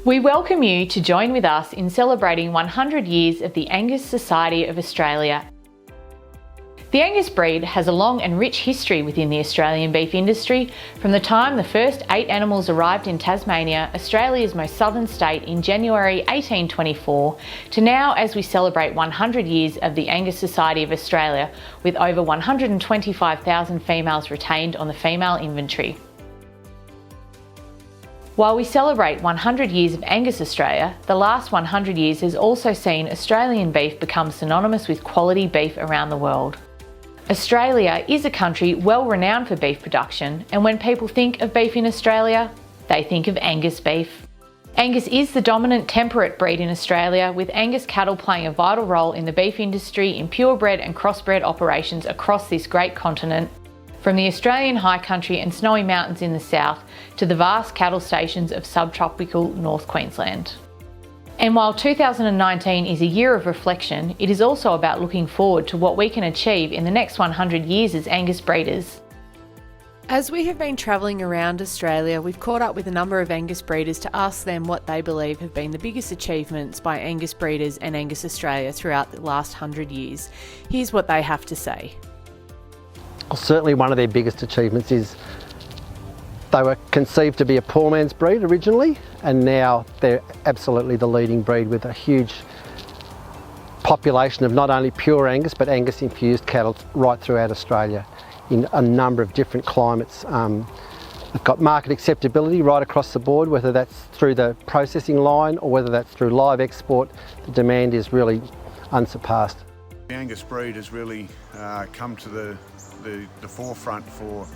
We welcome you to join with us in celebrating 100 years of the Angus Society of Australia. The Angus breed has a long and rich history within the Australian beef industry, from the time the first 8 animals arrived in Tasmania, Australia's most southern state, in January 1824, to now as we celebrate 100 years of the Angus Society of Australia, with over 125,000 females retained on the female inventory. While we celebrate 100 years of Angus Australia, the last 100 years has also seen Australian beef become synonymous with quality beef around the world. Australia is a country well renowned for beef production, and when people think of beef in Australia, they think of Angus beef. Angus is the dominant temperate breed in Australia, with Angus cattle playing a vital role in the beef industry in purebred and crossbred operations across this great continent, from the Australian high country and snowy mountains in the south to the vast cattle stations of subtropical North Queensland. And while 2019 is a year of reflection, it is also about looking forward to what we can achieve in the next 100 years as Angus breeders. As we have been travelling around Australia, we've caught up with a number of Angus breeders to ask them what they believe have been the biggest achievements by Angus breeders and Angus Australia throughout the last 100 years. Here's what they have to say. Well, certainly one of their biggest achievements is they were conceived to be a poor man's breed originally, and now they're absolutely the leading breed with a huge population of not only pure Angus but Angus infused cattle right throughout Australia in a number of different climates. They've got market acceptability right across the board, whether that's through the processing line or whether that's through live export. The demand is really unsurpassed. The Angus breed has really come to the forefront for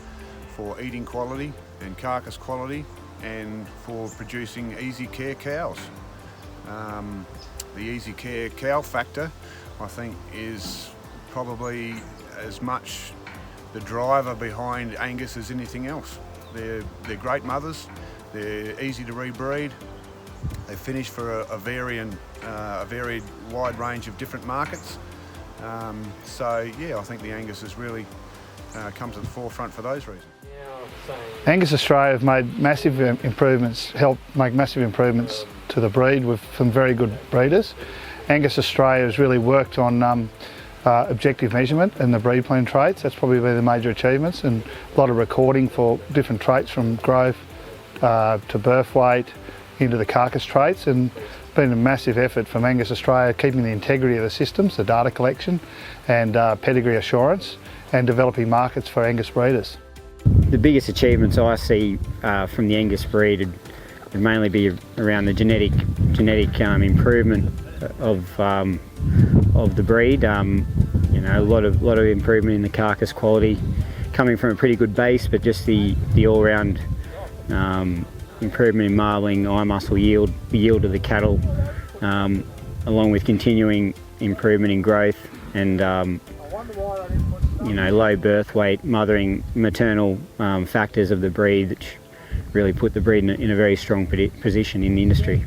eating quality and carcass quality and for producing easy care cows. The easy care cow factor, I think, is probably as much the driver behind Angus as anything else. They're great mothers, they're easy to rebreed, they finish for a varied wide range of different markets. So yeah, I think the Angus has really come to the forefront for those reasons. Angus Australia have made massive improvements, helped make massive improvements to the breed with some very good breeders. Angus Australia has really worked on objective measurement and the breed plan traits. That's probably been the major achievements, and a lot of recording for different traits from growth to birth weight into the carcass traits, and been a massive effort from Angus Australia keeping the integrity of the systems, the data collection and pedigree assurance, and developing markets for Angus breeders. The biggest achievements I see from the Angus breed would mainly be around the genetic improvement of the breed. You know, a lot of improvement in the carcass quality, coming from a pretty good base, but just the all-round improvement in marbling, eye muscle yield, the yield of the cattle, along with continuing improvement in growth and you know, low birth weight, mothering, maternal factors of the breed, which really put the breed in a very strong position in the industry.